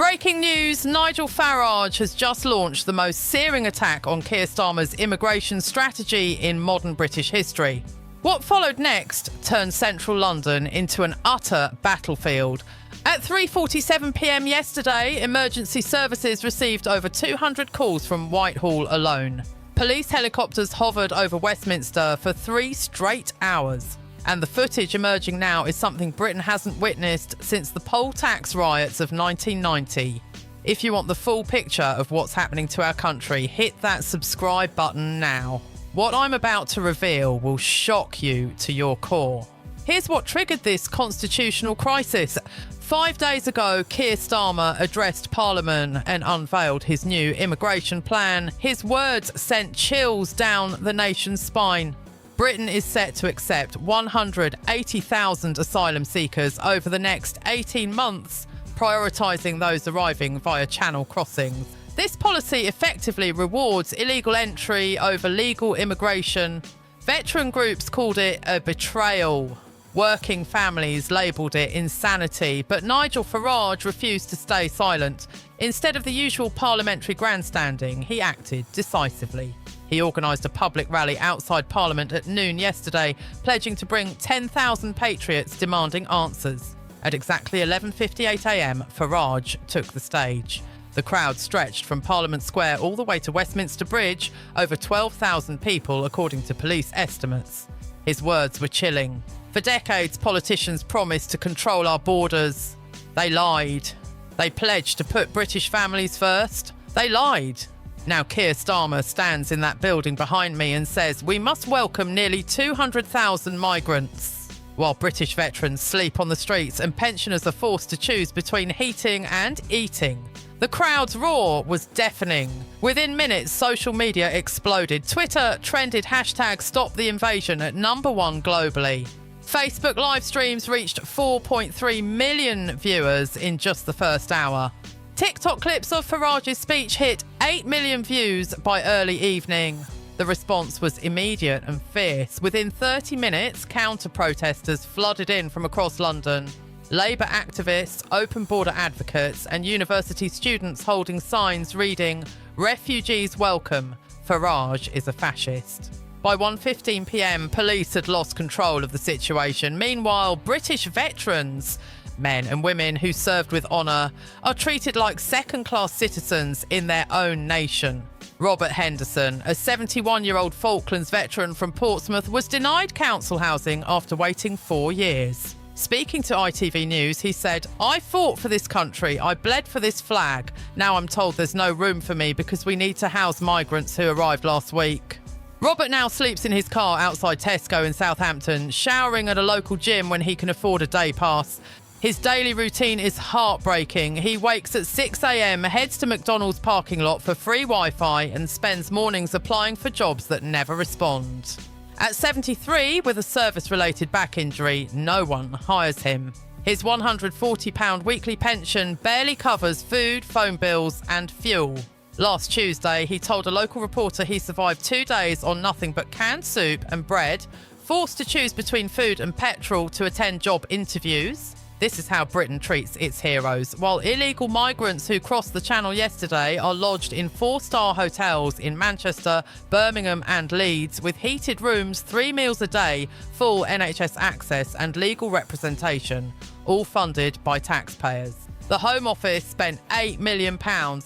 Breaking news, Nigel Farage has just launched the most searing attack on Keir Starmer's immigration strategy in modern British history. What followed next turned central London into an utter battlefield. At 3:47 p.m. yesterday, emergency services received over 200 calls from Whitehall alone. Police helicopters hovered over Westminster for 3 straight hours. And the footage emerging now is something Britain hasn't witnessed since the poll tax riots of 1990. If you want the full picture of what's happening to our country, hit that subscribe button now. What I'm about to reveal will shock you to your core. Here's what triggered this constitutional crisis. 5 days ago, Keir Starmer addressed Parliament and unveiled his new immigration plan. His words sent chills down the nation's spine. Britain is set to accept 180,000 asylum seekers over the next 18 months, prioritising those arriving via channel crossings. This policy effectively rewards illegal entry over legal immigration. Veteran groups called it a betrayal. Working families labelled it insanity, but Nigel Farage refused to stay silent. Instead of the usual parliamentary grandstanding, he acted decisively. He organised a public rally outside Parliament at noon yesterday, pledging to bring 10,000 patriots demanding answers. At exactly 11:58 a.m, Farage took the stage. The crowd stretched from Parliament Square all the way to Westminster Bridge, over 12,000 people according to police estimates. His words were chilling. For decades, politicians promised to control our borders. They lied. They pledged to put British families first. They lied. Now Keir Starmer stands in that building behind me and says we must welcome nearly 200,000 migrants. While British veterans sleep on the streets and pensioners are forced to choose between heating and eating. The crowd's roar was deafening. Within minutes, social media exploded. Twitter trended #StopTheInvasion at #1 globally. Facebook live streams reached 4.3 million viewers in just the first hour. TikTok clips of Farage's speech hit 8 million views by early evening. The response was immediate and fierce. Within 30 minutes, counter-protesters flooded in from across London. Labour activists, open border advocates and university students holding signs reading, "Refugees welcome, Farage is a fascist." By 1:15 p.m, police had lost control of the situation. Meanwhile, British veterans, men and women who served with honour, are treated like second-class citizens in their own nation. Robert Henderson, a 71-year-old Falklands veteran from Portsmouth, was denied council housing after waiting 4 years. Speaking to ITV News, he said, "I fought for this country. I bled for this flag. Now I'm told there's no room for me because we need to house migrants who arrived last week." Robert now sleeps in his car outside Tesco in Southampton, showering at a local gym when he can afford a day pass. His daily routine is heartbreaking. He wakes at 6 a.m, heads to McDonald's parking lot for free Wi-Fi and spends mornings applying for jobs that never respond. At 73, with a service-related back injury, no one hires him. His £140 weekly pension barely covers food, phone bills and fuel. Last Tuesday, he told a local reporter he survived 2 days on nothing but canned soup and bread, forced to choose between food and petrol to attend job interviews. This is how Britain treats its heroes. While illegal migrants who crossed the Channel yesterday are lodged in 4-star hotels in Manchester, Birmingham and Leeds with heated rooms, 3 meals a day, full NHS access and legal representation, all funded by taxpayers. The Home Office spent £8 million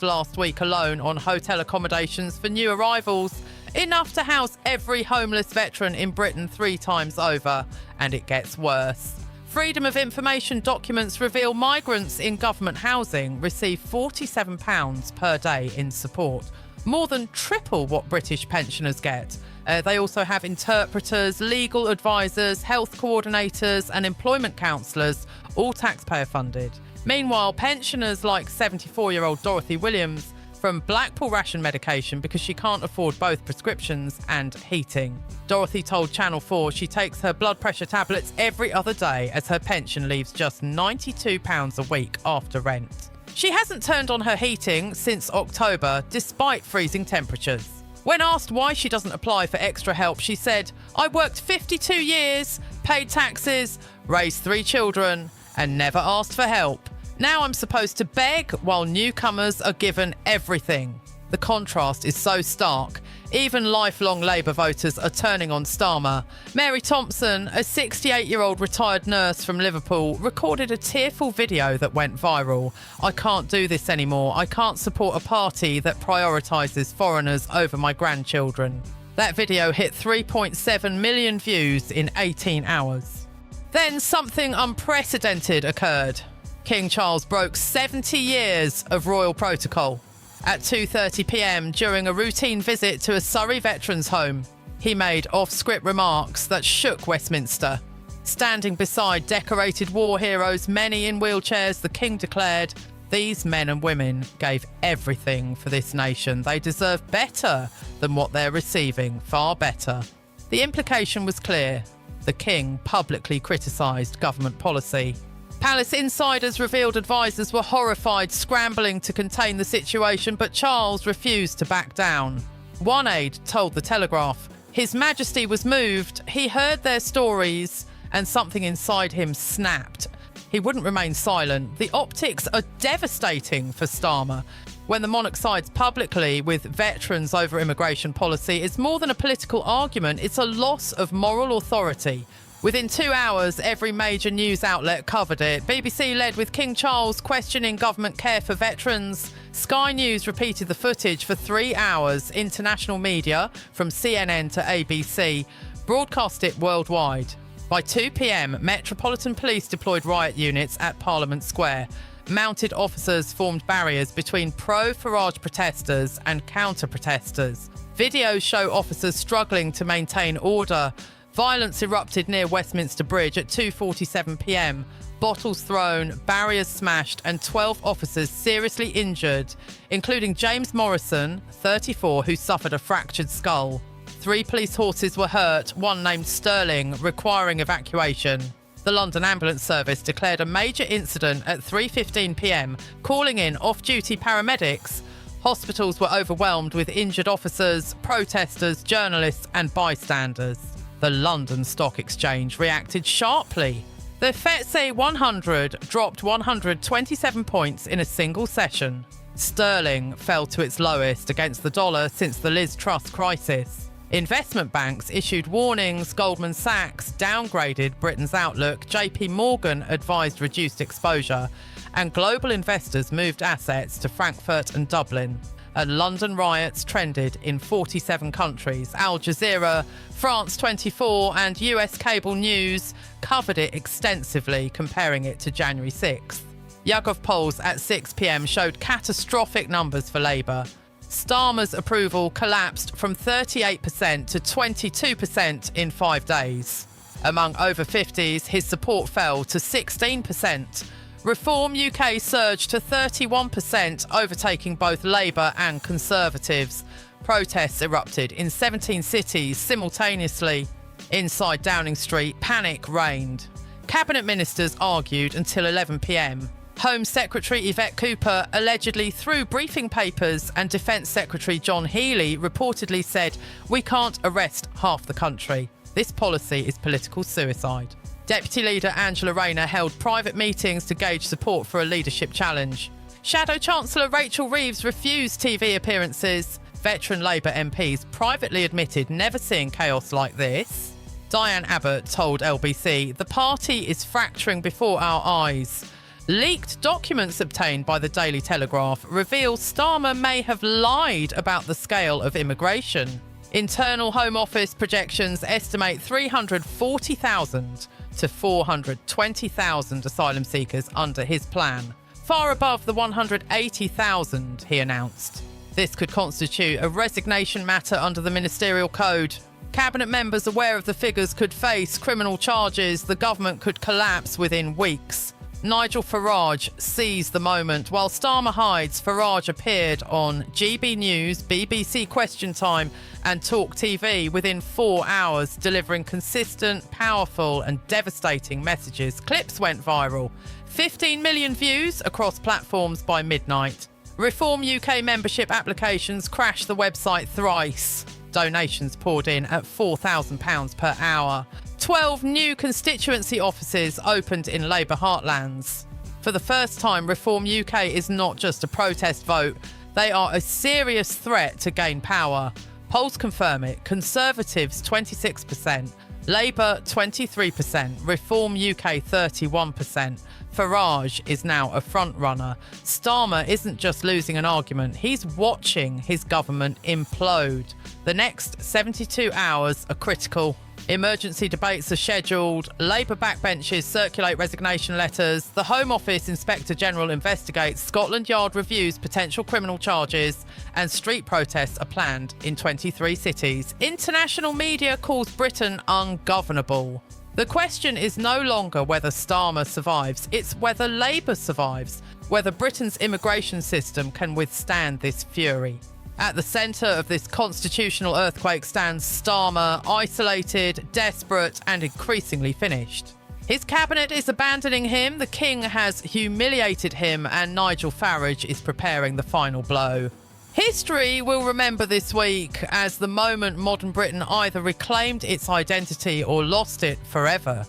last week alone on hotel accommodations for new arrivals, enough to house every homeless veteran in Britain 3 times over. And it gets worse. Freedom of Information documents reveal migrants in government housing receive £47 per day in support, more than triple what British pensioners get. They also have interpreters, legal advisors, health coordinators and employment counsellors, all taxpayer funded. Meanwhile, pensioners like 74-year-old Dorothy Williams from Blackpool ration medication because she can't afford both prescriptions and heating. Dorothy told Channel 4 she takes her blood pressure tablets every other day as her pension leaves just £92 a week after rent. She hasn't turned on her heating since October, despite freezing temperatures. When asked why she doesn't apply for extra help, she said, "I worked 52 years, paid taxes, raised 3 children, and never asked for help. Now I'm supposed to beg while newcomers are given everything. The contrast is so stark. Even lifelong Labour voters are turning on Starmer. Mary Thompson, a 68-year-old retired nurse from Liverpool, recorded a tearful video that went viral. "I can't do this anymore. I can't support a party that prioritises foreigners over my grandchildren." That video hit 3.7 million views in 18 hours. Then something unprecedented occurred. King Charles broke 70 years of royal protocol. At 2:30 p.m, during a routine visit to a Surrey veterans' home, he made off-script remarks that shook Westminster. Standing beside decorated war heroes, many in wheelchairs, the King declared, "These men and women gave everything for this nation. They deserve better than what they're receiving, far better." The implication was clear. The King publicly criticised government policy. Palace insiders revealed advisers were horrified, scrambling to contain the situation, but Charles refused to back down. One aide told The Telegraph, "His Majesty was moved. He heard their stories and something inside him snapped." He wouldn't remain silent. The optics are devastating for Starmer. When the monarch sides publicly with veterans over immigration policy, it's more than a political argument, it's a loss of moral authority. Within 2 hours, every major news outlet covered it. BBC led with King Charles questioning government care for veterans. Sky News repeated the footage for 3 hours. International media, from CNN to ABC, broadcast it worldwide. By 2 p.m, Metropolitan Police deployed riot units at Parliament Square. Mounted officers formed barriers between pro-Farage protesters and counter-protesters. Videos show officers struggling to maintain order. Violence erupted near Westminster Bridge at 2:47 p.m. Bottles thrown, barriers smashed, and 12 officers seriously injured, including James Morrison, 34, who suffered a fractured skull. 3 police horses were hurt, one named Sterling, requiring evacuation. The London Ambulance Service declared a major incident at 3:15 p.m, calling in off-duty paramedics. Hospitals were overwhelmed with injured officers, protesters, journalists, and bystanders. The London Stock Exchange reacted sharply. The FTSE 100 dropped 127 points in a single session. Sterling fell to its lowest against the dollar since the Liz Truss crisis. Investment banks issued warnings. Goldman Sachs downgraded Britain's outlook. JP Morgan advised reduced exposure. And global investors moved assets to Frankfurt and Dublin. And London riots trended in 47 countries. Al Jazeera, France 24 and US cable news covered it extensively, comparing it to January 6th. YouGov polls at 6 p.m. showed catastrophic numbers for Labour. Starmer's approval collapsed from 38% to 22% in 5 days. Among over 50s, his support fell to 16%. Reform UK surged to 31%, overtaking both Labour and Conservatives. Protests erupted in 17 cities simultaneously. Inside Downing Street, panic reigned. Cabinet ministers argued until 11 p.m. Home Secretary Yvette Cooper allegedly threw briefing papers, and Defence Secretary John Healey reportedly said, "We can't arrest half the country. This policy is political suicide." Deputy Leader Angela Rayner held private meetings to gauge support for a leadership challenge. Shadow Chancellor Rachel Reeves refused TV appearances. Veteran Labour MPs privately admitted never seeing chaos like this. Diane Abbott told LBC, "The party is fracturing before our eyes." Leaked documents obtained by the Daily Telegraph reveal Starmer may have lied about the scale of immigration. Internal Home Office projections estimate 340,000 to 420,000 asylum seekers under his plan, far above the 180,000 he announced. This could constitute a resignation matter under the ministerial code. Cabinet members aware of the figures could face criminal charges. The government could collapse within weeks. Nigel Farage seized the moment. While Starmer hides, Farage appeared on GB News, BBC Question Time and Talk TV within 4 hours, delivering consistent, powerful and devastating messages. Clips went viral. 15 million views across platforms by midnight. Reform UK membership applications crashed the website thrice. Donations poured in at £4,000 per hour. 12 new constituency offices opened in Labour heartlands. For the first time, Reform UK is not just a protest vote. They are a serious threat to gain power. Polls confirm it. Conservatives 26%, Labour 23%, Reform UK 31%. Farage is now a front-runner. Starmer isn't just losing an argument, he's watching his government implode. The next 72 hours are critical. Emergency debates are scheduled, Labour backbenches circulate resignation letters, the Home Office Inspector General investigates, Scotland Yard reviews potential criminal charges, and street protests are planned in 23 cities. International media calls Britain ungovernable. The question is no longer whether Starmer survives, it's whether Labour survives, whether Britain's immigration system can withstand this fury. At the centre of this constitutional earthquake stands Starmer, isolated, desperate and increasingly finished. His cabinet is abandoning him, the King has humiliated him and Nigel Farage is preparing the final blow. History will remember this week as the moment modern Britain either reclaimed its identity or lost it forever.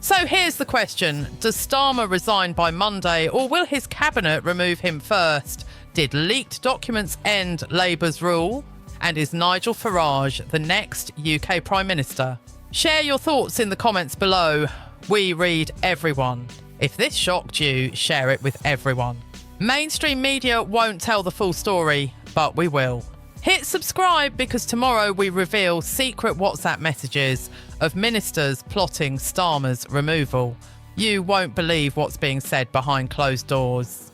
So here's the question, does Starmer resign by Monday or will his cabinet remove him first? Did leaked documents end Labour's rule? And is Nigel Farage the next UK Prime Minister? Share your thoughts in the comments below. We read everyone. If this shocked you, share it with everyone. Mainstream media won't tell the full story, but we will. Hit subscribe because tomorrow we reveal secret WhatsApp messages of ministers plotting Starmer's removal. You won't believe what's being said behind closed doors.